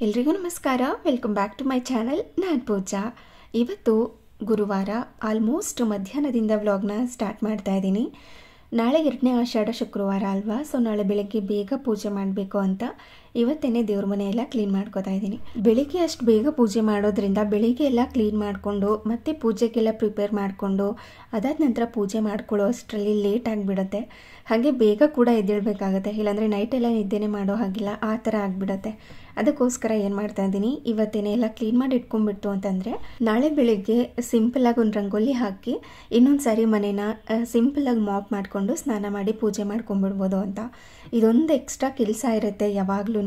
ಎಲ್ರಿಗೂ ನಮಸ್ಕಾರ. Welcome back to my channel. ನಾನು ಪೂಜಾ. ಇವತ್ತು ಗುರುವಾರ ಆಲ್ಮೋಸ್ಟ್ ಮಧ್ಯಾಹ್ನದಿಂದ ವ್ಲಾಗ್ನ ಸ್ಟಾರ್ಟ್ ಮಾಡ್ತಾ ಇದ್ದೀನಿ. ನಾಳೆ 2ನೇ ಆಷಾಢ ಶುಕ್ರವಾರ ಅಲ್ವಾ, ಸೊ ನಾಳೆ ಬೆಳಗ್ಗೆ ಬೇಗ ಪೂಜೆ ಮಾಡಬೇಕು ಅಂತ ಇವತ್ತೇನೆ ದೇವ್ರ ಮನೆ ಎಲ್ಲ ಕ್ಲೀನ್ ಮಾಡ್ಕೋತಾ ಇದ್ದೀನಿ. ಬೆಳಿಗ್ಗೆ ಅಷ್ಟು ಬೇಗ ಪೂಜೆ ಮಾಡೋದ್ರಿಂದ ಬೆಳಿಗ್ಗೆ ಎಲ್ಲ ಕ್ಲೀನ್ ಮಾಡಿಕೊಂಡು ಮತ್ತೆ ಪೂಜೆಗೆಲ್ಲ ಪ್ರಿಪೇರ್ ಮಾಡಿಕೊಂಡು ಅದಾದ ನಂತರ ಪೂಜೆ ಮಾಡ್ಕೊಳ್ಳೋ ಅಷ್ಟರಲ್ಲಿ ಲೇಟ್ ಆಗಿಬಿಡುತ್ತೆ. ಹಾಗೆ ಬೇಗ ಕೂಡ ಎದ್ದೇಳಬೇಕಾಗತ್ತೆ, ಇಲ್ಲಾಂದರೆ ನೈಟೆಲ್ಲ ನಿದ್ದೆನೇ ಮಾಡೋ ಹಾಗಿಲ್ಲ, ಆ ಥರ ಆಗಿಬಿಡುತ್ತೆ. ಅದಕ್ಕೋಸ್ಕರ ಏನು ಮಾಡ್ತಾ ಇದ್ದೀನಿ, ಇವತ್ತೇನೆ ಎಲ್ಲ ಕ್ಲೀನ್ ಮಾಡಿ ಇಟ್ಕೊಂಡ್ಬಿಟ್ಟು ಅಂತಂದರೆ ನಾಳೆ ಬೆಳಿಗ್ಗೆ ಸಿಂಪಲಾಗಿ ಒಂದು ರಂಗೋಲಿ ಹಾಕಿ ಇನ್ನೊಂದು ಸಾರಿ ಮನೇನ ಸಿಂಪಲಾಗಿ ಮಾಪ್ ಮಾಡಿಕೊಂಡು ಸ್ನಾನ ಮಾಡಿ ಪೂಜೆ ಮಾಡ್ಕೊಂಡ್ಬಿಡ್ಬೋದು ಅಂತ. ಇದೊಂದು ಎಕ್ಸ್ಟ್ರಾ ಕೆಲಸ ಇರುತ್ತೆ ಯಾವಾಗ್ಲೂ.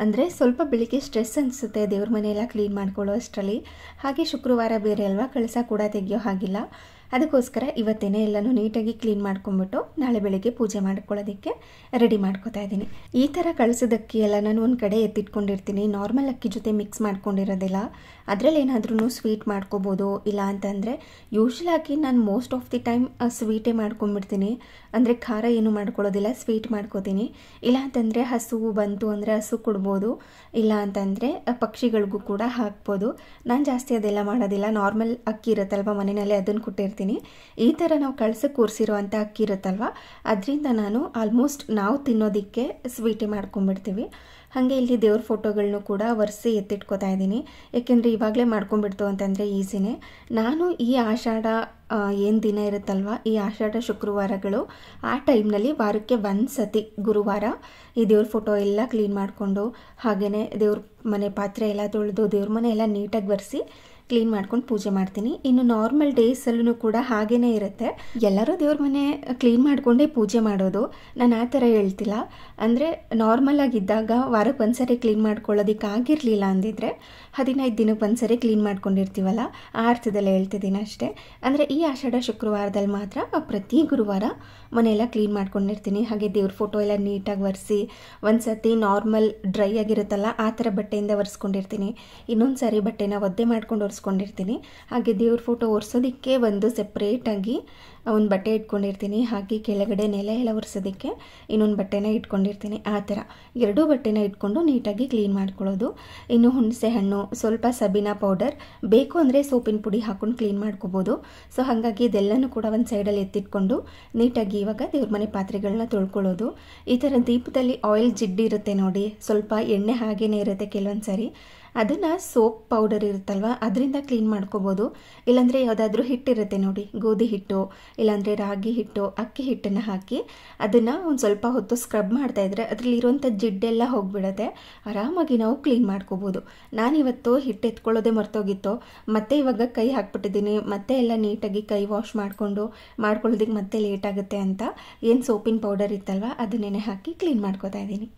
ಅಂದರೆ ಸ್ವಲ್ಪ ಬೆಳಿಗ್ಗೆ ಸ್ಟ್ರೆಸ್ ಅನಿಸುತ್ತೆ ದೇವ್ರ ಮನೆಯೆಲ್ಲ ಕ್ಲೀನ್ ಮಾಡ್ಕೊಳ್ಳೋ ಅಷ್ಟರಲ್ಲಿ. ಹಾಗೆ ಶುಕ್ರವಾರ ಬೇರೆ ಅಲ್ವಾ, ಕಳಸ ಕೂಡ ತೆಗಿಯೋ ಹಾಗಿಲ್ಲ. ಅದಕ್ಕೋಸ್ಕರ ಇವತ್ತೇನೆ ಎಲ್ಲನೂ ನೀಟಾಗಿ ಕ್ಲೀನ್ ಮಾಡ್ಕೊಂಬಿಟ್ಟು ನಾಳೆ ಬೆಳಿಗ್ಗೆ ಪೂಜೆ ಮಾಡ್ಕೊಳ್ಳೋದಕ್ಕೆ ರೆಡಿ ಮಾಡ್ಕೋತಾ ಇದ್ದೀನಿ. ಈ ಥರ ಕಳಿಸೋದಕ್ಕಿ ಎಲ್ಲ ನಾನು ಒಂದು ಕಡೆ ಎತ್ತಿಟ್ಕೊಂಡಿರ್ತೀನಿ. ನಾರ್ಮಲ್ ಅಕ್ಕಿ ಜೊತೆ ಮಿಕ್ಸ್ ಮಾಡ್ಕೊಂಡಿರೋದಿಲ್ಲ. ಅದರಲ್ಲಿ ಏನಾದ್ರೂ ಸ್ವೀಟ್ ಮಾಡ್ಕೋಬೋದು. ಇಲ್ಲ ಅಂತಂದರೆ ಯೂಶ್ವಲಾಗಿ ನಾನು ಮೋಸ್ಟ್ ಆಫ್ ದಿ ಟೈಮ್ ಸ್ವೀಟೇ ಮಾಡ್ಕೊಂಬಿಡ್ತೀನಿ. ಅಂದರೆ ಖಾರ ಏನು ಮಾಡ್ಕೊಳ್ಳೋದಿಲ್ಲ, ಸ್ವೀಟ್ ಮಾಡ್ಕೋತೀನಿ. ಇಲ್ಲ ಅಂತಂದರೆ ಹಸು ಬಂತು ಅಂದರೆ ಹಸು ಕೊಡ್ಬೋದು, ಇಲ್ಲ ಅಂತಂದರೆ ಪಕ್ಷಿಗಳಿಗೂ ಕೂಡ ಹಾಕ್ಬೋದು. ನಾನು ಜಾಸ್ತಿ ಅದೆಲ್ಲ ಮಾಡೋದಿಲ್ಲ. ನಾರ್ಮಲ್ ಅಕ್ಕಿ ಇರುತ್ತಲ್ವ ಮನೆಯಲ್ಲೇ ಅದನ್ನು ಕೊಟ್ಟಿರ್ತೀನಿ. ಈ ಥರ ನಾವು ಕಳ್ಸಕ್ಕೆ ಕೂರಿಸಿರೋ ಅಂಥ ಅಕ್ಕಿ ಇರುತ್ತಲ್ವ, ಅದರಿಂದ ನಾನು ಆಲ್ಮೋಸ್ಟ್ ನಾವು ತಿನ್ನೋದಕ್ಕೆ ಸ್ವೀಟೇ ಮಾಡ್ಕೊಂಬಿಡ್ತೀವಿ. ಹಾಗೆ ಇಲ್ಲಿ ದೇವ್ರ ಫೋಟೋಗಳನ್ನೂ ಕೂಡ ಒರೆಸಿ ಎತ್ತಿಟ್ಕೋತಾ ಇದ್ದೀನಿ. ಏಕೆಂದರೆ ಇವಾಗಲೇ ಮಾಡ್ಕೊಂಬಿಡ್ತು ಅಂತಂದರೆ ಈಸಿನೇ. ನಾನು ಈ ಆಷಾಢ ಏನು ದಿನ ಇರುತ್ತಲ್ವ, ಈ ಆಷಾಢ ಶುಕ್ರವಾರಗಳು ಆ ಟೈಮ್ನಲ್ಲಿ ವಾರಕ್ಕೆ ಒಂದು ಸತಿ ಗುರುವಾರ ಈ ದೇವ್ರ ಫೋಟೋ ಎಲ್ಲ ಕ್ಲೀನ್ ಮಾಡಿಕೊಂಡು ಹಾಗೆಯೇ ದೇವ್ರ ಮನೆ ಪಾತ್ರೆ ಎಲ್ಲ ತೊಳೆದು ದೇವ್ರ ಮನೆ ಎಲ್ಲ ನೀಟಾಗಿ ಒರೆಸಿ ಕ್ಲೀನ್ ಮಾಡ್ಕೊಂಡು ಪೂಜೆ ಮಾಡ್ತೀನಿ. ಇನ್ನು ನಾರ್ಮಲ್ ಡೇಸಲ್ಲೂ ಕೂಡ ಹಾಗೇ ಇರುತ್ತೆ. ಎಲ್ಲರೂ ದೇವ್ರ ಮನೆ ಕ್ಲೀನ್ ಮಾಡಿಕೊಂಡೇ ಪೂಜೆ ಮಾಡೋದು. ನಾನು ಆ ಥರ ಹೇಳ್ತಿಲ್ಲ. ಅಂದರೆ ನಾರ್ಮಲ್ ಆಗಿದ್ದಾಗ ವಾರಕ್ಕೆ ಒಂದ್ಸರಿ ಕ್ಲೀನ್ ಮಾಡ್ಕೊಳ್ಳೋದಕ್ಕೆ ಆಗಿರಲಿಲ್ಲ ಅಂದಿದ್ರೆ 15 ದಿನಕ್ಕೆ ಒಂದ್ಸರಿ ಕ್ಲೀನ್ ಮಾಡ್ಕೊಂಡಿರ್ತೀವಲ್ಲ, ಆ ಅರ್ಥದಲ್ಲೇ ಹೇಳ್ತಿದ್ದೀನಿ ಅಷ್ಟೇ. ಅಂದರೆ ಈ ಆಷಾಢ ಶುಕ್ರವಾರದಲ್ಲಿ ಮಾತ್ರ ಪ್ರತಿ ಗುರುವಾರ ಮನೆಯೆಲ್ಲ ಕ್ಲೀನ್ ಮಾಡ್ಕೊಂಡಿರ್ತೀನಿ. ಹಾಗೆ ದೇವ್ರ ಫೋಟೋ ಎಲ್ಲ ನೀಟಾಗಿ ಒರೆಸಿ ಒಂದು ಸತಿ ನಾರ್ಮಲ್ ಡ್ರೈ ಆಗಿರುತ್ತಲ್ಲ ಆ ಥರ ಬಟ್ಟೆಯಿಂದ ಒರೆಸ್ಕೊಂಡಿರ್ತೀನಿ. ಇನ್ನೊಂದು ಸಾರಿ ಬಟ್ಟೆನ ಒದ್ದೆ ಮಾಡ್ಕೊಂಡು ಒರೆಸ್ಕೊಂಡಿರ್ತೀನಿ. ಹಾಗೆ ದೇವ್ರ ಫೋಟೋ ಒರೆಸೋದಕ್ಕೆ ಒಂದು ಸೆಪ್ರೇಟಾಗಿ ಒಂದು ಬಟ್ಟೆ ಇಟ್ಕೊಂಡಿರ್ತೀನಿ. ಹಾಗೆ ಕೆಳಗಡೆ ನೆಲ ಎಲ್ಲ ಒರೆಸೋದಕ್ಕೆ ಇನ್ನೊಂದು ಬಟ್ಟೆನ ಇಟ್ಕೊಂಡಿರ್ತೀನಿ. ಆ ಥರ ಎರಡೂ ಬಟ್ಟೆನ ಇಟ್ಕೊಂಡು ನೀಟಾಗಿ ಕ್ಲೀನ್ ಮಾಡ್ಕೊಳ್ಳೋದು. ಇನ್ನು ಹುಣಸೆ ಹಣ್ಣು, ಸ್ವಲ್ಪ ಸಬೀನಾ ಪೌಡರ್, ಬೇಕು ಅಂದರೆ ಸೋಪಿನ ಪುಡಿ ಹಾಕ್ಕೊಂಡು ಕ್ಲೀನ್ ಮಾಡ್ಕೋಬೋದು. ಸೊ ಹಾಗಾಗಿ ಇದೆಲ್ಲನೂ ಕೂಡ ಒಂದು ಸೈಡಲ್ಲಿ ಎತ್ತಿಟ್ಕೊಂಡು ನೀಟಾಗಿ ಇವಾಗ ದೇವ್ರ ಮನೆ ಪಾತ್ರೆಗಳನ್ನ ತೊಳ್ಕೊಳ್ಳೋದು. ಈ ಥರ ದೀಪದಲ್ಲಿ ಆಯಿಲ್ ಜಿಡ್ಡಿರುತ್ತೆ ನೋಡಿ, ಸ್ವಲ್ಪ ಎಣ್ಣೆ ಹಾಗೇ ಇರುತ್ತೆ ಕೆಲವೊಂದು ಸಾರಿ. ಅದನ್ನು ಸೋಪ್ ಪೌಡರ್ ಇರುತ್ತಲ್ವ ಅದರಿಂದ ಕ್ಲೀನ್ ಮಾಡ್ಕೋಬೋದು. ಇಲ್ಲಾಂದರೆ ಯಾವುದಾದ್ರೂ ಹಿಟ್ಟಿರುತ್ತೆ ನೋಡಿ, ಗೋಧಿ ಹಿಟ್ಟು ಇಲ್ಲಾಂದರೆ ರಾಗಿ ಹಿಟ್ಟು, ಅಕ್ಕಿ ಹಿಟ್ಟನ್ನು ಹಾಕಿ ಅದನ್ನು ಒಂದು ಸ್ವಲ್ಪ ಹೊತ್ತು ಸ್ಕ್ರಬ್ ಮಾಡ್ತಾಯಿದ್ರೆ ಅದರಲ್ಲಿರುವಂಥ ಜಿಡ್ಡೆಲ್ಲ ಹೋಗಿಬಿಡುತ್ತೆ. ಆರಾಮಾಗಿ ನಾವು ಕ್ಲೀನ್ ಮಾಡ್ಕೋಬೋದು. ನಾನಿವತ್ತು ಹಿಟ್ಟು ಎತ್ಕೊಳ್ಳೋದೇ ಮರ್ತೋಗಿತ್ತು, ಮತ್ತೆ ಇವಾಗ ಕೈ ಹಾಕ್ಬಿಟ್ಟಿದ್ದೀನಿ. ಮತ್ತೆ ಎಲ್ಲ ನೀಟಾಗಿ ಕೈ ವಾಶ್ ಮಾಡ್ಕೊಳ್ಳೋದಕ್ಕೆ ಮತ್ತೆ ಲೇಟ್ ಆಗುತ್ತೆ ಅಂತ ಏನು ಸೋಪಿನ ಪೌಡರ್ ಇತ್ತಲ್ವ ಅದನ್ನೇ ಹಾಕಿ ಕ್ಲೀನ್ ಮಾಡ್ಕೋತಾ ಇದ್ದೀನಿ.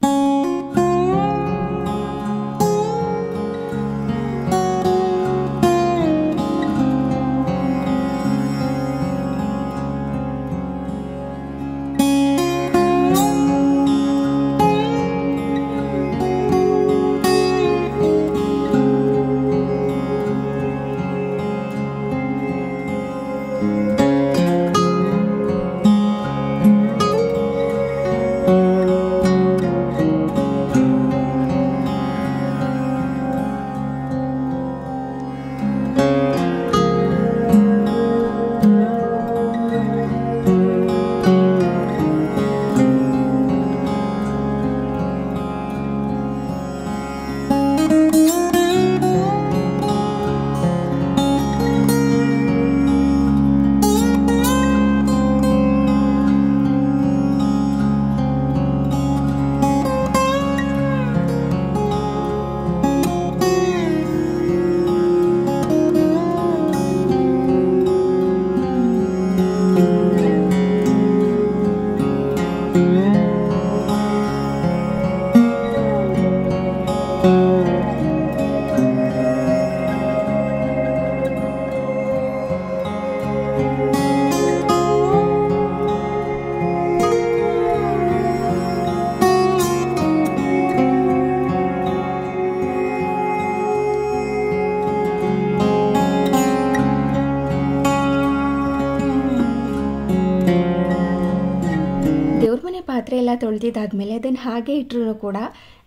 ಎಲ್ಲ ತೊಳೆದಿದ್ದಾದಮೇಲೆ ಅದನ್ನು ಹಾಗೆ ಇಟ್ಟರೂ ಕೂಡ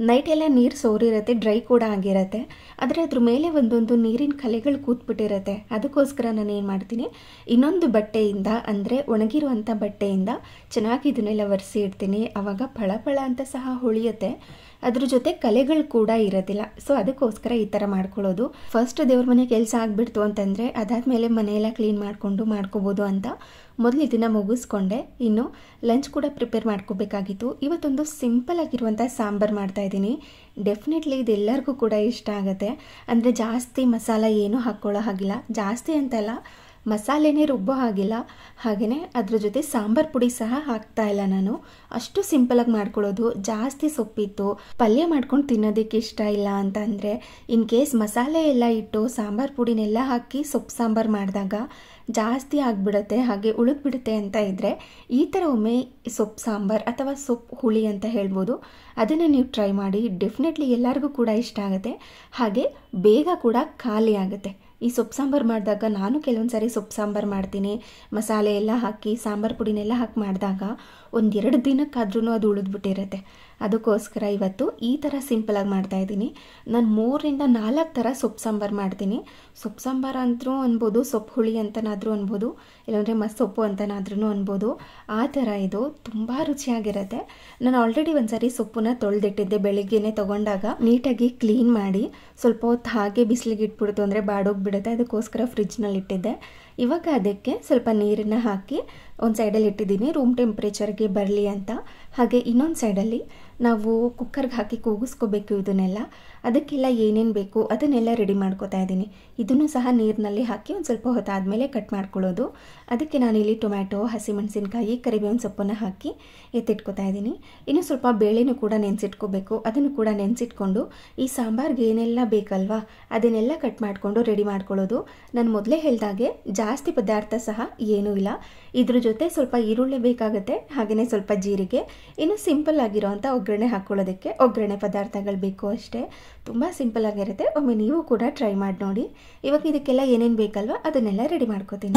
ನೈಟೆಲ್ಲ ನೀರು ಸೋರಿರುತ್ತೆ, ಡ್ರೈ ಕೂಡ ಆಗಿರುತ್ತೆ. ಆದರೆ ಅದ್ರ ಮೇಲೆ ಒಂದೊಂದು ನೀರಿನ ಕಲೆಗಳು ಕೂತ್ಬಿಟ್ಟಿರುತ್ತೆ. ಅದಕ್ಕೋಸ್ಕರ ನಾನು ಏನು ಮಾಡ್ತೀನಿ, ಇನ್ನೊಂದು ಬಟ್ಟೆಯಿಂದ ಅಂದರೆ ಒಣಗಿರುವಂಥ ಬಟ್ಟೆಯಿಂದ ಚೆನ್ನಾಗಿ ಇದನ್ನೆಲ್ಲ ಒರೆಸಿ ಇಡ್ತೀನಿ. ಆವಾಗ ಫಳ ಅಂತ ಸಹ ಹೊಳೆಯುತ್ತೆ, ಅದ್ರ ಜೊತೆ ಕಲೆಗಳು ಕೂಡ ಇರೋದಿಲ್ಲ. ಸೊ ಅದಕ್ಕೋಸ್ಕರ ಈ ಥರ ಮಾಡ್ಕೊಳ್ಳೋದು. ಫಸ್ಟ್ ದೇವ್ರ ಮನೆ ಕೆಲಸ ಆಗಿಬಿಡ್ತು ಅಂತಂದರೆ ಅದಾದಮೇಲೆ ಮನೆಯೆಲ್ಲ ಕ್ಲೀನ್ ಮಾಡಿಕೊಂಡು ಮಾಡ್ಕೋಬೋದು ಅಂತ ಮೊದಲು ಇದನ್ನು ಮುಗಿಸ್ಕೊಂಡೆ. ಇನ್ನು ಲಂಚ್ ಕೂಡ ಪ್ರಿಪೇರ್ ಮಾಡ್ಕೋಬೇಕಾಗಿತ್ತು. ಇವತ್ತೊಂದು ಸಿಂಪಲ್ ಆಗಿರುವಂಥ ಸಾಂಬಾರು ಮಾಡ್ತಾಯಿದ್ದೀನಿ. ಡೆಫಿನೆಟ್ಲಿ ಇದೆಲ್ಲರಿಗೂ ಕೂಡ ಇಷ್ಟ ಆಗುತ್ತೆ. ಅಂದರೆ ಜಾಸ್ತಿ ಮಸಾಲ ಏನೂ ಹಾಕ್ಕೊಳ್ಳೋ ಹಾಗಿಲ್ಲ, ಜಾಸ್ತಿ ಅಂತಲ್ಲ ಮಸಾಲೆನೇ ರುಬ್ಬೋ ಹಾಗಿಲ್ಲ, ಹಾಗೆಯೇ ಅದ್ರ ಜೊತೆ ಸಾಂಬಾರು ಪುಡಿ ಸಹ ಹಾಕ್ತಾ ಇಲ್ಲ ನಾನು. ಅಷ್ಟು ಸಿಂಪಲಾಗಿ ಮಾಡ್ಕೊಳ್ಳೋದು. ಜಾಸ್ತಿ ಸೊಪ್ಪಿತ್ತು, ಪಲ್ಯ ಮಾಡ್ಕೊಂಡು ತಿನ್ನೋದಕ್ಕೆ ಇಷ್ಟ ಇಲ್ಲ ಅಂತ ಅಂದರೆ ಇನ್ ಕೇಸ್ ಮಸಾಲೆ ಎಲ್ಲ ಇಟ್ಟು ಸಾಂಬಾರು ಪುಡಿನೆಲ್ಲ ಹಾಕಿ ಸೊಪ್ಪು ಸಾಂಬಾರು ಮಾಡಿದಾಗ ಜಾಸ್ತಿ ಆಗಿಬಿಡುತ್ತೆ, ಹಾಗೆ ಉಳಿದ್ಬಿಡುತ್ತೆ ಅಂತ ಇದ್ದರೆ ಈ ಥರ ಒಮ್ಮೆ ಸೊಪ್ಪು ಸಾಂಬಾರು ಅಥವಾ ಸೊಪ್ಪು ಹುಳಿ ಅಂತ ಹೇಳ್ಬೋದು, ಅದನ್ನು ನೀವು ಟ್ರೈ ಮಾಡಿ. ಡೆಫಿನೆಟ್ಲಿ ಎಲ್ಲರಿಗೂ ಕೂಡ ಇಷ್ಟ ಆಗುತ್ತೆ, ಹಾಗೆ ಬೇಗ ಕೂಡ ಖಾಲಿ ಆಗುತ್ತೆ. ಈ ಸೊಪ್ಪು ಸಾಂಬಾರು ಮಾಡಿದಾಗ ನಾನು ಕೆಲವೊಂದು ಸಾರಿ ಸೊಪ್ಪು ಸಾಂಬಾರು ಮಾಡ್ತೀನಿ, ಮಸಾಲೆ ಎಲ್ಲ ಹಾಕಿ ಸಾಂಬಾರು ಪುಡಿನೆಲ್ಲ ಹಾಕಿ ಮಾಡಿದಾಗ 1-2 ದಿನಕ್ಕಾದ್ರೂ ಅದು ಉಳಿದ್ಬಿಟ್ಟಿರುತ್ತೆ. ಅದಕ್ಕೋಸ್ಕರ ಇವತ್ತು ಈ ಥರ ಸಿಂಪಲಾಗಿ ಮಾಡ್ತಾಯಿದ್ದೀನಿ. ನಾನು 3-4 ಥರ ಸೊಪ್ಪು ಸಾಂಬಾರು ಮಾಡ್ತೀನಿ. ಸೊಪ್ಪು ಸಾಂಬಾರು ಅಂತರೂ ಅನ್ಬೋದು, ಸೊಪ್ಪು ಹುಳಿ ಅಂತನಾದರೂ ಅನ್ಬೋದು, ಇಲ್ಲಾಂದರೆ ಮಸ್ಸೊಪ್ಪು ಅಂತನಾದ್ರೂ ಅನ್ಬೋದು. ಆ ಥರ ಇದು ತುಂಬ ರುಚಿಯಾಗಿರುತ್ತೆ. ನಾನು ಆಲ್ರೆಡಿ ಒಂದು ಸಾರಿ ಸೊಪ್ಪನ್ನ ತೊಳೆದಿಟ್ಟಿದ್ದೆ. ಬೆಳಿಗ್ಗೆನೇ ತೊಗೊಂಡಾಗ ನೀಟಾಗಿ ಕ್ಲೀನ್ ಮಾಡಿ ಸ್ವಲ್ಪ ಹೊತ್ತು ಹಾಗೆ ಬಿಸಿಲಿಗೆ ಇಟ್ಬಿಡ್ತು ಅಂದರೆ ಬಾಡೋಗ್ಬಿಡುತ್ತೆ. ಅದಕ್ಕೋಸ್ಕರ ಫ್ರಿಜ್ನಲ್ಲಿ ಇಟ್ಟಿದ್ದೆ. ಇವಾಗ ಅದಕ್ಕೆ ಸ್ವಲ್ಪ ನೀರನ್ನು ಹಾಕಿ ಒಂದು ಸೈಡಲ್ಲಿ ಇಟ್ಟಿದ್ದೀನಿ ರೂಮ್ ಟೆಂಪ್ರೇಚರ್ಗೆ ಬರಲಿ ಅಂತ. ಹಾಗೆ ಇನ್ನೊಂದು ಸೈಡಲ್ಲಿ ನಾವು ಕುಕ್ಕರ್ಗೆ ಹಾಕಿ ಕೂಗಿಸ್ಕೋಬೇಕು ಇದನ್ನೆಲ್ಲ. ಅದಕ್ಕೆಲ್ಲ ಏನೇನು ಬೇಕು ಅದನ್ನೆಲ್ಲ ರೆಡಿ ಮಾಡ್ಕೋತಾ ಇದ್ದೀನಿ. ಇದನ್ನು ಸಹ ನೀರಿನಲ್ಲಿ ಹಾಕಿ ಒಂದು ಸ್ವಲ್ಪ ಹೊತ್ತಾದಮೇಲೆ ಕಟ್ ಮಾಡ್ಕೊಳ್ಳೋದು. ಅದಕ್ಕೆ ನಾನಿಲ್ಲಿ ಟೊಮ್ಯಾಟೊ, ಹಸಿಮೆಣಸಿನ್ಕಾಯಿ, ಕರಿಬೇವಿನ ಸೊಪ್ಪನ್ನು ಹಾಕಿ ಎತ್ತಿಟ್ಕೋತಾ ಇದ್ದೀನಿ. ಇನ್ನು ಸ್ವಲ್ಪ ಬೇಳೆನೂ ಕೂಡ ನೆನೆಸಿಟ್ಕೋಬೇಕು. ಅದನ್ನು ಕೂಡ ನೆನೆಸಿಟ್ಕೊಂಡು ಈ ಸಾಂಬಾರ್ಗೆ ಏನೆಲ್ಲ ಬೇಕಲ್ವಾ ಅದನ್ನೆಲ್ಲ ಕಟ್ ಮಾಡಿಕೊಂಡು ರೆಡಿ ಮಾಡ್ಕೊಳ್ಳೋದು. ನಾನು ಮೊದಲೇ ಹೇಳಿದಾಗೆ ಜಾಸ್ತಿ ಪದಾರ್ಥ ಸಹ ಏನೂ ಇಲ್ಲ. ಇದ್ರ ಜೊತೆ ಸ್ವಲ್ಪ ಈರುಳ್ಳಿ ಬೇಕಾಗುತ್ತೆ, ಹಾಗೆಯೇ ಸ್ವಲ್ಪ ಜೀರಿಗೆ, ಇನ್ನು ಸಿಂಪಲ್ ಆಗಿರೋವಂಥ ಒಗ್ಗರಣೆ ಹಾಕ್ಕೊಳ್ಳೋದಕ್ಕೆ ಒಗ್ಗರಣೆ ಪದಾರ್ಥಗಳು ಬೇಕು ಅಷ್ಟೇ. ತುಂಬ ಸಿಂಪಲ್ ಆಗಿರುತ್ತೆ. ಒಮ್ಮೆ ನೀವು ಕೂಡ ಟ್ರೈ ಮಾಡಿ ನೋಡಿ. ಇವಾಗ ಇದಕ್ಕೆಲ್ಲ ಏನೇನು ಬೇಕಲ್ವ ಅದನ್ನೆಲ್ಲ ರೆಡಿ ಮಾಡ್ಕೋತೀನಿ.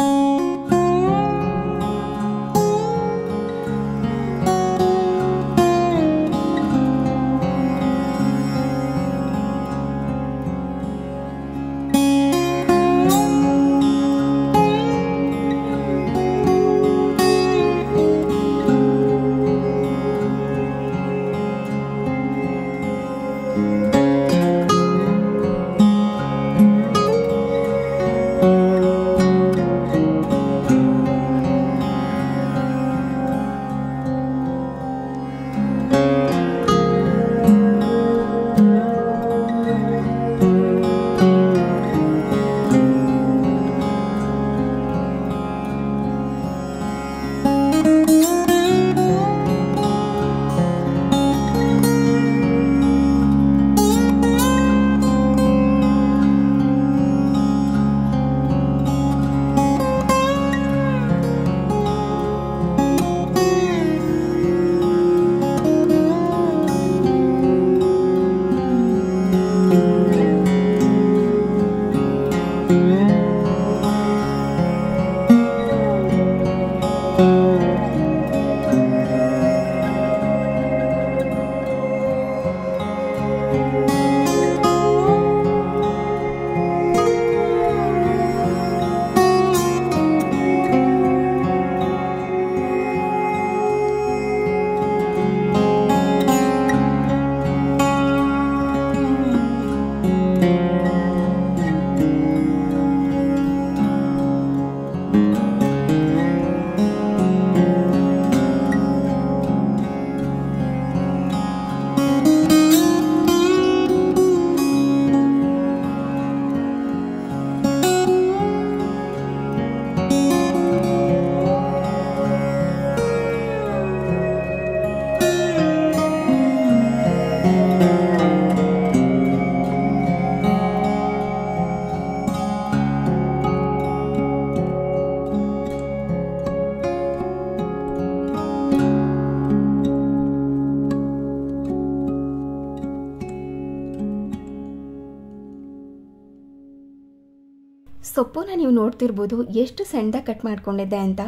ಸೊಪ್ಪನ್ನ ನೀವು ನೋಡ್ತಿರ್ಬೋದು ಎಷ್ಟು ಸಣ್ಣದಾಗಿ ಕಟ್ ಮಾಡ್ಕೊಂಡಿದ್ದೆ ಅಂತ.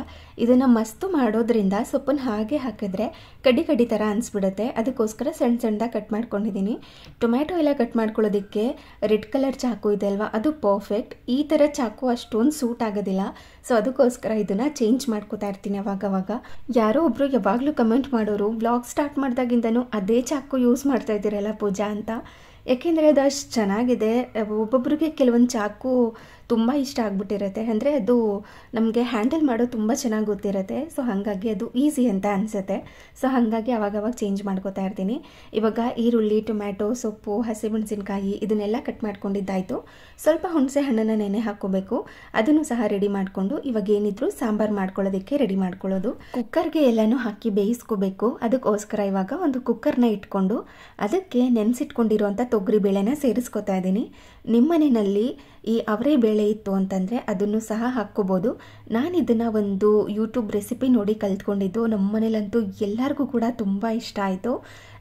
ಇದನ್ನು ಮಸ್ತು ಮಾಡೋದ್ರಿಂದ ಸೊಪ್ಪನ್ನು ಹಾಗೆ ಹಾಕಿದ್ರೆ ಕಡ್ಡಿ ಕಡ್ಡಿ ಥರ ಅನಿಸ್ಬಿಡುತ್ತೆ. ಅದಕ್ಕೋಸ್ಕರ ಸಣ್ಣದಾಗಿ ಕಟ್ ಮಾಡ್ಕೊಂಡಿದ್ದೀನಿ. ಟೊಮ್ಯಾಟೊ ಎಲ್ಲ ಕಟ್ ಮಾಡ್ಕೊಳ್ಳೋದಕ್ಕೆ ರೆಡ್ ಕಲರ್ ಚಾಕು ಇದೆ ಅಲ್ವಾ, ಅದು ಪರ್ಫೆಕ್ಟ್. ಈ ಥರ ಚಾಕು ಅಷ್ಟೊಂದು ಸೂಟ್ ಆಗೋದಿಲ್ಲ. ಸೊ ಅದಕ್ಕೋಸ್ಕರ ಇದನ್ನು ಚೇಂಜ್ ಮಾಡ್ಕೋತಾ ಇರ್ತೀನಿ ಅವಾಗವಾಗ. ಯಾರೋ ಒಬ್ಬರು ಯಾವಾಗಲೂ ಕಮೆಂಟ್ ಮಾಡೋರು, ವ್ಲಾಗ್ ಸ್ಟಾರ್ಟ್ ಮಾಡಿದಾಗಿಂದನೂ ಅದೇ ಚಾಕು ಯೂಸ್ ಮಾಡ್ತಾ ಇದ್ದೀರಲ್ಲ ಪೂಜಾ ಅಂತ. ಯಾಕೆಂದರೆ ಅದು ಅಷ್ಟು ಚೆನ್ನಾಗಿದೆ. ಒಬ್ಬೊಬ್ರಿಗೆ ಕೆಲವೊಂದು ಚಾಕು ತುಂಬ ಇಷ್ಟ ಆಗಿಬಿಟ್ಟಿರುತ್ತೆ, ಅಂದರೆ ಅದು ನಮಗೆ ಹ್ಯಾಂಡಲ್ ಮಾಡೋದು ತುಂಬ ಚೆನ್ನಾಗಿ ಗೊತ್ತಿರುತ್ತೆ. ಸೊ ಹಾಗಾಗಿ ಅದು ಈಸಿ ಅಂತ ಅನಿಸುತ್ತೆ. ಸೊ ಹಾಗಾಗಿ ಅವಾಗವಾಗ ಚೇಂಜ್ ಮಾಡ್ಕೋತಾ ಇರ್ತೀನಿ. ಇವಾಗ ಈರುಳ್ಳಿ, ಟೊಮ್ಯಾಟೊ, ಸೊಪ್ಪು, ಹಸಿಮೆಣಸಿನ್ಕಾಯಿ ಇದನ್ನೆಲ್ಲ ಕಟ್ ಮಾಡ್ಕೊಂಡಿದ್ದಾಯಿತು. ಸ್ವಲ್ಪ ಹುಣಸೆ ಹಣ್ಣನ್ನು ನೆನೆ ಹಾಕ್ಕೋಬೇಕು, ಅದನ್ನು ಸಹ ರೆಡಿ ಮಾಡಿಕೊಂಡು ಇವಾಗ ಏನಿದ್ರು ಸಾಂಬಾರು ಮಾಡ್ಕೊಳ್ಳೋದಕ್ಕೆ ರೆಡಿ ಮಾಡ್ಕೊಳ್ಳೋದು. ಕುಕ್ಕರ್ಗೆ ಎಲ್ಲನೂ ಹಾಕಿ ಬೇಯಿಸ್ಕೋಬೇಕು. ಅದಕ್ಕೋಸ್ಕರ ಇವಾಗ ಒಂದು ಕುಕ್ಕರ್ನ ಇಟ್ಕೊಂಡು ಅದಕ್ಕೆ ನೆನೆಸಿಟ್ಕೊಂಡಿರುವಂಥ ತೊಗರಿಬೇಳೆನ ಸೇರಿಸ್ಕೊತಾ ಇದ್ದೀನಿ. ನಿಮ್ಮ ಮನೆಯಲ್ಲಿ ಈ ಅವರೇ ಬೇಳೆ ಇತ್ತು ಅಂತಂದರೆ ಅದನ್ನು ಸಹ ಹಾಕ್ಕೋಬೋದು. ನಾನು ಇದನ್ನು ಒಂದು ಯೂಟ್ಯೂಬ್ ರೆಸಿಪಿ ನೋಡಿ ಕಲ್ತ್ಕೊಂಡಿದ್ದು. ನಮ್ಮ ಮನೇಲಂತೂ ಎಲ್ಲರಿಗೂ ಕೂಡ ತುಂಬ ಇಷ್ಟ ಆಯಿತು.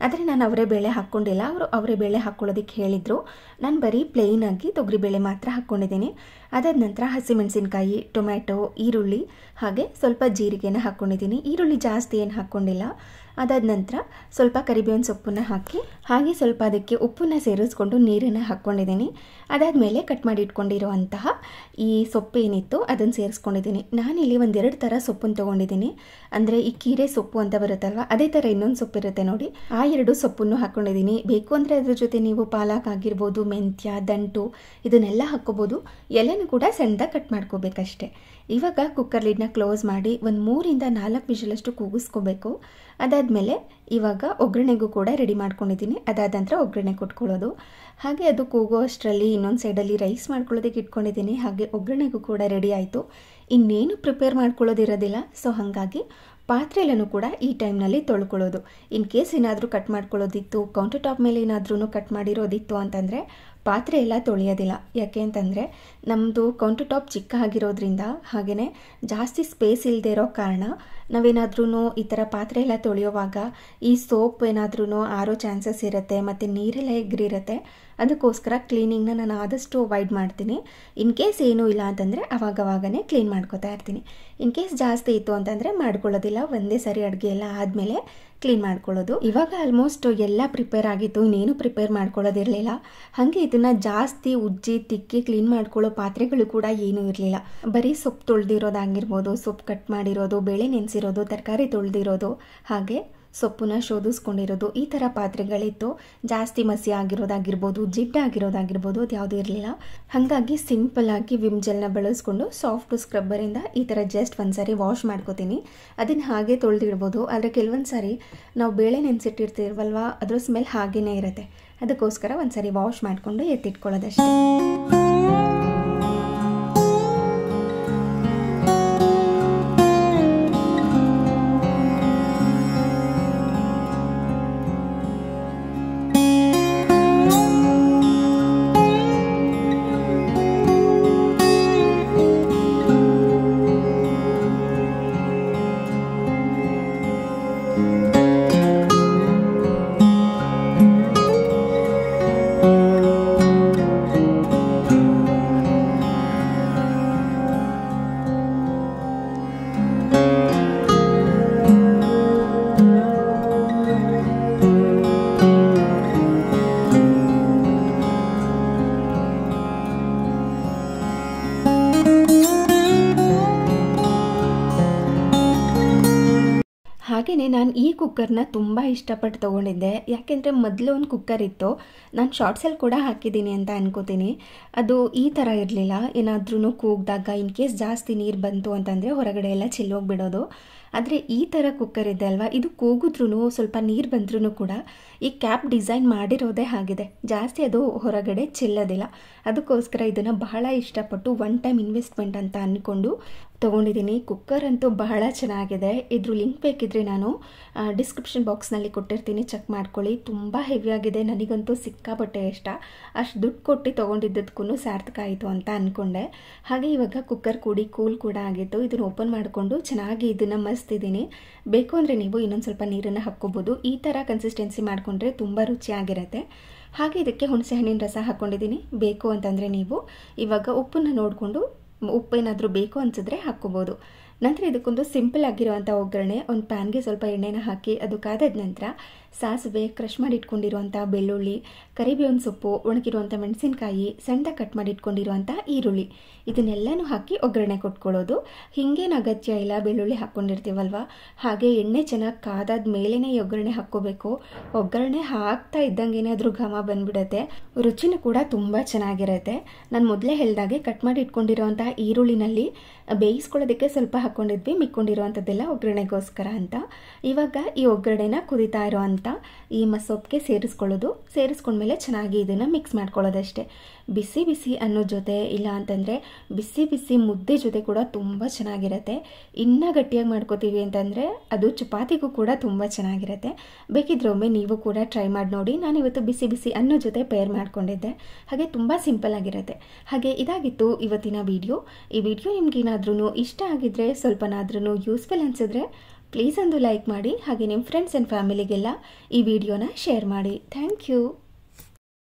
ಆದರೆ ನಾನು ಅವರೇ ಬೇಳೆ ಹಾಕ್ಕೊಂಡಿಲ್ಲ, ಅವರು ಅವರೇ ಬೇಳೆ ಹಾಕ್ಕೊಳ್ಳೋದಕ್ಕೆ ಹೇಳಿದರು. ನಾನು ಬರೀ ಪ್ಲೇನಾಗಿ ತೊಗರಿಬೇಳೆ ಮಾತ್ರ ಹಾಕ್ಕೊಂಡಿದ್ದೀನಿ. ಅದಾದ ನಂತರ ಹಸಿಮೆಣಸಿನ್ಕಾಯಿ, ಟೊಮ್ಯಾಟೊ, ಈರುಳ್ಳಿ ಹಾಗೆ ಸ್ವಲ್ಪ ಜೀರಿಗೆನ ಹಾಕ್ಕೊಂಡಿದ್ದೀನಿ. ಈರುಳ್ಳಿ ಜಾಸ್ತಿ ಏನು ಹಾಕ್ಕೊಂಡಿಲ್ಲ. ಅದಾದ ನಂತರ ಸ್ವಲ್ಪ ಕರಿಬೇವಿನ ಸೊಪ್ಪನ್ನು ಹಾಕಿ ಹಾಗೆ ಸ್ವಲ್ಪ ಅದಕ್ಕೆ ಉಪ್ಪನ್ನು ಸೇರಿಸ್ಕೊಂಡು ನೀರನ್ನು ಹಾಕ್ಕೊಂಡಿದ್ದೀನಿ. ಅದಾದಮೇಲೆ ಕಟ್ ಮಾಡಿ ಇಟ್ಕೊಂಡಿರುವಂತಹ ಈ ಸೊಪ್ಪು ಏನಿತ್ತು ಅದನ್ನು ಸೇರಿಸ್ಕೊಂಡಿದ್ದೀನಿ. ನಾನಿಲ್ಲಿ ಒಂದೆರಡು ಥರ ಸೊಪ್ಪನ್ನು ತೊಗೊಂಡಿದ್ದೀನಿ. ಅಂದರೆ ಈ ಕೀರೆ ಸೊಪ್ಪು ಅಂತ ಬರುತ್ತಲ್ವ, ಅದೇ ಥರ ಇನ್ನೊಂದು ಸೊಪ್ಪು ಇರುತ್ತೆ ನೋಡಿ, ಆ ಎರಡು ಸೊಪ್ಪನ್ನು ಹಾಕ್ಕೊಂಡಿದ್ದೀನಿ. ಬೇಕು ಅಂದರೆ ಅದ್ರ ಜೊತೆ ನೀವು ಪಾಲಕ್ ಆಗಿರ್ಬೋದು, ಮೆಂತ್ಯ, ದಂಟು ಇದನ್ನೆಲ್ಲ ಹಾಕ್ಕೋಬೋದು. ಎಲ್ಲನೂ ಕೂಡ ಸಣ್ಣದಾಗಿ ಕಟ್ ಮಾಡ್ಕೋಬೇಕಷ್ಟೆ. ಇವಾಗ ಕುಕ್ಕರ್ ಲಿಡ್ನ ಕ್ಲೋಸ್ ಮಾಡಿ ಒಂದು 3-4 ವಿಷಲಷ್ಟು ಕೂಗಿಸ್ಕೋಬೇಕು. ಅದಾದಮೇಲೆ ಇವಾಗ ಒಗ್ಗರಣೆಗೂ ಕೂಡ ರೆಡಿ ಮಾಡ್ಕೊಂಡಿದ್ದೀನಿ. ಅದಾದ ನಂತರ ಒಗ್ಗರಣೆ ಕೊಟ್ಕೊಳ್ಳೋದು. ಹಾಗೆ ಅದು ಕೂಗೋ ಅಷ್ಟರಲ್ಲಿ ಇನ್ನೊಂದು ಸೈಡಲ್ಲಿ ರೈಸ್ ಮಾಡ್ಕೊಳ್ಳೋದಕ್ಕೆ ಇಟ್ಕೊಂಡಿದ್ದೀನಿ. ಹಾಗೆ ಒಗ್ಗರಣೆಗೂ ಕೂಡ ರೆಡಿ ಆಯಿತು. ಇನ್ನೇನು ಪ್ರಿಪೇರ್ ಮಾಡ್ಕೊಳ್ಳೋದಿರೋದಿಲ್ಲ. ಸೊ ಹಾಗಾಗಿ ಪಾತ್ರೆ ಎಲ್ಲನೂ ಕೂಡ ಈ ಟೈಮ್ನಲ್ಲಿ ತೊಳ್ಕೊಳ್ಳೋದು. ಇನ್ ಕೇಸ್ ಏನಾದರೂ ಕಟ್ ಮಾಡ್ಕೊಳ್ಳೋದಿತ್ತು, ಕೌಂಟರ್ ಟಾಪ್ ಮೇಲೆ ಏನಾದ್ರೂ ಕಟ್ ಮಾಡಿರೋದಿತ್ತು ಅಂತಂದರೆ ಪಾತ್ರೆ ಎಲ್ಲ ತೊಳೆಯೋದಿಲ್ಲ. ಯಾಕೆ ಅಂತಂದರೆ ನಮ್ಮದು ಕೌಂಟರ್ ಟಾಪ್ ಚಿಕ್ಕ ಆಗಿರೋದ್ರಿಂದ, ಹಾಗೆಯೇ ಜಾಸ್ತಿ ಸ್ಪೇಸ್ ಇಲ್ಲದೆ ಇರೋ ಕಾರಣ ನಾವೇನಾದ್ರೂ ಈ ಥರ ಪಾತ್ರೆ ಎಲ್ಲ ತೊಳೆಯೋವಾಗ ಈ ಸೋಪ್ ಏನಾದ್ರೂ ಆರೋ ಚಾನ್ಸಸ್ ಇರುತ್ತೆ ಮತ್ತು ನೀರೆಲ್ಲ ಎಗರಿರುತ್ತೆ. ಅದಕ್ಕೋಸ್ಕರ ಕ್ಲೀನಿಂಗ್ನ ನಾನು ಆದಷ್ಟು ಅವಾಯ್ಡ್ ಮಾಡ್ತೀನಿ. ಇನ್ ಕೇಸ್ ಏನೂ ಇಲ್ಲ ಅಂತಂದರೆ ಅವಾಗವಾಗನೇ ಕ್ಲೀನ್ ಮಾಡ್ಕೋತಾ ಇರ್ತೀನಿ. ಇನ್ ಕೇಸ್ ಜಾಸ್ತಿ ಇತ್ತು ಅಂತಂದರೆ ಮಾಡ್ಕೊಳ್ಳೋದಿಲ್ಲ. ಒಂದೇ ಸರಿ ಅಡುಗೆ ಎಲ್ಲ ಆದಮೇಲೆ ಕ್ಲೀನ್ ಮಾಡ್ಕೊಳ್ಳೋದು. ಇವಾಗ ಆಲ್ಮೋಸ್ಟ್ ಎಲ್ಲ ಪ್ರಿಪೇರ್ ಆಗಿತ್ತು, ಇನ್ನೇನು ಪ್ರಿಪೇರ್ ಮಾಡ್ಕೊಳ್ಳೋದಿರಲಿಲ್ಲ. ಹಾಗೆ ಇದನ್ನು ಜಾಸ್ತಿ ಉಜ್ಜಿ ತಿಕ್ಕಿ ಕ್ಲೀನ್ ಮಾಡ್ಕೊಳ್ಳೋ ಪಾತ್ರೆಗಳು ಕೂಡ ಏನೂ ಇರಲಿಲ್ಲ. ಬರೀ ಸೊಪ್ಪು ತೊಳೆದಿರೋದಾಗಿರ್ಬೋದು, ಸೊಪ್ಪು ಕಟ್ ಮಾಡಿರೋದು, ಬೇಳೆ ನೆನೆಸಿರೋದು, ತರಕಾರಿ ತೊಳೆದಿರೋದು, ಹಾಗೆ ಸೊಪ್ಪನ್ನ ಶೋಧಿಸ್ಕೊಂಡಿರೋದು, ಈ ಥರ ಪಾತ್ರೆಗಳಿತ್ತು. ಜಾಸ್ತಿ ಮಸಿ ಆಗಿರೋದಾಗಿರ್ಬೋದು, ಜಿಡ್ಡಾಗಿರೋದಾಗಿರ್ಬೋದು ಅದು ಯಾವುದೂ ಇರಲಿಲ್ಲ. ಹಾಗಾಗಿ ಸಿಂಪಲ್ಲಾಗಿ ವಿಮ್ ಜೆಲ್ನ ಬಳಸ್ಕೊಂಡು ಸಾಫ್ಟ್ ಸ್ಕ್ರಬ್ಬರಿಂದ ಈ ಥರ ಜಸ್ಟ್ ಒಂದು ಸಾರಿ ವಾಶ್ ಮಾಡ್ಕೋತೀನಿ. ಅದನ್ನು ಹಾಗೆ ತೊಳೆದಿಡ್ಬೋದು. ಆದರೆ ಕೆಲವೊಂದು ಸಾರಿ ನಾವು ಬೇಳೆ ನೆನೆಸಿಟ್ಟಿರ್ತೀವಲ್ವ, ಅದ್ರ ಸ್ಮೆಲ್ ಹಾಗೇ ಇರುತ್ತೆ. ಅದಕ್ಕೋಸ್ಕರ ಒಂದು ಸಾರಿ ವಾಶ್ ಮಾಡಿಕೊಂಡು ಎತ್ತಿಟ್ಕೊಳ್ಳೋದಷ್ಟೇ. ಹಾಗೆಯೇ ನಾನು ಈ ಕುಕ್ಕರ್ನ ತುಂಬ ಇಷ್ಟಪಟ್ಟು ತೊಗೊಂಡಿದ್ದೆ. ಯಾಕೆಂದರೆ ಮೊದಲು ಒಂದು ಕುಕ್ಕರ್ ಇತ್ತು, ನಾನು ಶಾರ್ಟ್ಸಲ್ಲಿ ಕೂಡ ಹಾಕಿದ್ದೀನಿ ಅಂತ ಅನ್ಕೋತೀನಿ. ಅದು ಈ ಥರ ಇರಲಿಲ್ಲ. ಏನಾದ್ರೂ ಕೂಗಿದಾಗ ಇನ್ ಕೇಸ್ ಜಾಸ್ತಿ ನೀರು ಬಂತು ಅಂತಂದರೆ ಹೊರಗಡೆ ಎಲ್ಲ ಚೆಲ್ಲೋಗಿಬಿಡೋದು. ಆದರೆ ಈ ಥರ ಕುಕ್ಕರ್ ಇದೆ ಅಲ್ವಾ, ಇದು ಕೂಗಿದ್ರೂ ಸ್ವಲ್ಪ ನೀರು ಬಂದ್ರೂ ಕೂಡ ಈ ಕ್ಯಾಪ್ ಡಿಸೈನ್ ಮಾಡಿರೋದೇ ಆಗಿದೆ, ಜಾಸ್ತಿ ಅದು ಹೊರಗಡೆ ಚೆಲ್ಲೋದಿಲ್ಲ. ಅದಕ್ಕೋಸ್ಕರ ಇದನ್ನು ಬಹಳ ಇಷ್ಟಪಟ್ಟು ಒನ್ ಟೈಮ್ ಇನ್ವೆಸ್ಟ್ಮೆಂಟ್ ಅಂತ ಅಂದ್ಕೊಂಡು ತೊಗೊಂಡಿದ್ದೀನಿ. ಕುಕ್ಕರ್ ಅಂತೂ ಬಹಳ ಚೆನ್ನಾಗಿದೆ. ಇದ್ರ ಲಿಂಕ್ ಬೇಕಿದ್ರೆ ನಾನು ಡಿಸ್ಕ್ರಿಪ್ಷನ್ ಬಾಕ್ಸ್ನಲ್ಲಿ ಕೊಟ್ಟಿರ್ತೀನಿ, ಚೆಕ್ ಮಾಡ್ಕೊಳ್ಳಿ. ತುಂಬ ಹೆವಿಯಾಗಿದೆ, ನನಗಂತೂ ಸಿಕ್ಕಾಪಟ್ಟೆ ಇಷ್ಟ. ಅಷ್ಟು ದುಡ್ಡು ಕೊಟ್ಟು ತೊಗೊಂಡಿದ್ದಕ್ಕೂ ಸಾರ್ಥಕ ಆಯಿತು ಅಂತ ಅಂದ್ಕೊಂಡೆ. ಹಾಗೆ ಇವಾಗ ಕುಕ್ಕರ್ ಕೂಲ್ ಕೂಡ ಆಗಿತ್ತು. ಇದನ್ನು ಓಪನ್ ಮಾಡಿಕೊಂಡು ಚೆನ್ನಾಗಿ ಇದನ್ನು ಮಸ್ತಿದ್ದೀನಿ. ಬೇಕು ಅಂದರೆ ನೀವು ಇನ್ನೊಂದು ಸ್ವಲ್ಪ ನೀರನ್ನು ಹಾಕ್ಕೋಬೋದು. ಈ ಥರ ಕನ್ಸಿಸ್ಟೆನ್ಸಿ ಮಾಡಿಕೊಂಡ್ರೆ ತುಂಬ ರುಚಿಯಾಗಿರುತ್ತೆ. ಹಾಗೆ ಇದಕ್ಕೆ ಹುಣಸೆ ಹಣ್ಣಿನ ರಸ ಹಾಕ್ಕೊಂಡಿದ್ದೀನಿ. ಬೇಕು ಅಂತಂದರೆ ನೀವು ಇವಾಗ ಉಪ್ಪನ್ನು ನೋಡಿಕೊಂಡು ಉಪ್ಪೇನಾದರೂ ಬೇಕು ಅನಿಸಿದ್ರೆ ಹಾಕ್ಕೋಬೋದು. ನಂತರ ಇದಕ್ಕೊಂದು ಸಿಂಪಲ್ ಆಗಿರುವಂಥ ಒಗ್ಗರಣೆ. ಒಂದು ಪ್ಯಾನ್ಗೆ ಸ್ವಲ್ಪ ಎಣ್ಣೆನ ಹಾಕಿ ಅದು ಕಾದಾದ ನಂತರ ಸಾಸಿವೆ, ಕ್ರಷ್ ಮಾಡಿ ಇಟ್ಕೊಂಡಿರುವಂಥ ಬೆಳ್ಳುಳ್ಳಿ, ಕರಿಬೇವಿನ ಸೊಪ್ಪು, ಒಣಗಿರುವಂಥ ಮೆಣಸಿನಕಾಯಿ, ಸಣ್ಣದಾಗಿ ಕಟ್ ಮಾಡಿ ಇಟ್ಕೊಂಡಿರುವಂಥ ಈರುಳ್ಳಿ ಇದನ್ನೆಲ್ಲನೂ ಹಾಕಿ ಒಗ್ಗರಣೆ ಕೊಟ್ಕೊಳ್ಳೋದು. ಹಿಂಗೇನು ಅಗತ್ಯ ಇಲ್ಲ, ಬೆಳ್ಳುಳ್ಳಿ ಹಾಕ್ಕೊಂಡಿರ್ತೀವಲ್ವ. ಹಾಗೆ ಎಣ್ಣೆ ಚೆನ್ನಾಗಿ ಕಾದಾದ ಮೇಲೇ ಈ ಒಗ್ಗರಣೆ ಹಾಕ್ಕೋಬೇಕು. ಒಗ್ಗರಣೆ ಹಾಕ್ತಾ ಇದ್ದಂಗೆ ಏನಾದರೂ ಘಮ ಬಂದ್ಬಿಡುತ್ತೆ, ರುಚಿನೂ ಕೂಡ ತುಂಬ ಚೆನ್ನಾಗಿರುತ್ತೆ. ನಾನು ಮೊದಲೇ ಹೇಳಿದಾಗೆ ಕಟ್ ಮಾಡಿ ಇಟ್ಕೊಂಡಿರುವಂಥ ಈರುಳ್ಳಿನಲ್ಲಿ ಬೇಯಿಸ್ಕೊಳ್ಳೋದಕ್ಕೆ ಸ್ವಲ್ಪ ಹಾಕ್ಕೊಂಡಿದ್ವಿ, ಮಿಕ್ಕೊಂಡಿರುವಂಥದ್ದೆಲ್ಲ ಒಗ್ಗರಣೆಗೋಸ್ಕರ ಅಂತ. ಇವಾಗ ಈ ಒಗ್ಗರಣೆನ ಕುದಿತಾ ಇರೋವಂಥ ಈ ಮಸೊಪ್ಪಿಗೆ ಸೇರಿಸ್ಕೊಂಡ್ಮೇಲೆ ಚೆನ್ನಾಗಿ ಇದನ್ನು ಮಿಕ್ಸ್ ಮಾಡ್ಕೊಳ್ಳೋದಷ್ಟೇ. ಬಿಸಿ ಬಿಸಿ ಅನ್ನೋ ಜೊತೆ ಇಲ್ಲ ಅಂತಂದರೆ ಬಿಸಿ ಬಿಸಿ ಮುದ್ದೆ ಜೊತೆ ಕೂಡ ತುಂಬ ಚೆನ್ನಾಗಿರುತ್ತೆ. ಇನ್ನೂ ಗಟ್ಟಿಯಾಗಿ ಮಾಡ್ಕೋತೀವಿ ಅಂತಂದರೆ ಅದು ಚಪಾತಿಗೂ ಕೂಡ ತುಂಬ ಚೆನ್ನಾಗಿರುತ್ತೆ. ಬೇಕಿದ್ರೆ ಒಮ್ಮೆ ನೀವು ಕೂಡ ಟ್ರೈ ಮಾಡಿ ನೋಡಿ. ನಾನಿವತ್ತು ಬಿಸಿ ಬಿಸಿ ಅನ್ನೋ ಜೊತೆ ಪೇರ್ ಮಾಡ್ಕೊಂಡಿದ್ದೆ. ಹಾಗೆ ತುಂಬ ಸಿಂಪಲ್ ಆಗಿರುತ್ತೆ. ಹಾಗೆ ಇದಾಗಿತ್ತು ಇವತ್ತಿನ ವಿಡಿಯೋ. ಈ ವಿಡಿಯೋ ನಿಮ್ಗೇನಾದ್ರೂ ಇಷ್ಟ ಆಗಿದ್ರೆ, ಸ್ವಲ್ಪನಾದ್ರೂ ಯೂಸ್ಫುಲ್ ಅನಿಸಿದ್ರೆ ಪ್ಲೀಸ್ ಒಂದು ಲೈಕ್ ಮಾಡಿ. ಹಾಗೆ ನಿಮ್ಮ ಫ್ರೆಂಡ್ಸ್ ಆ್ಯಂಡ್ ಫ್ಯಾಮಿಲಿಗೆಲ್ಲ ಈ ವಿಡಿಯೋನ ಶೇರ್ ಮಾಡಿ. Thank you.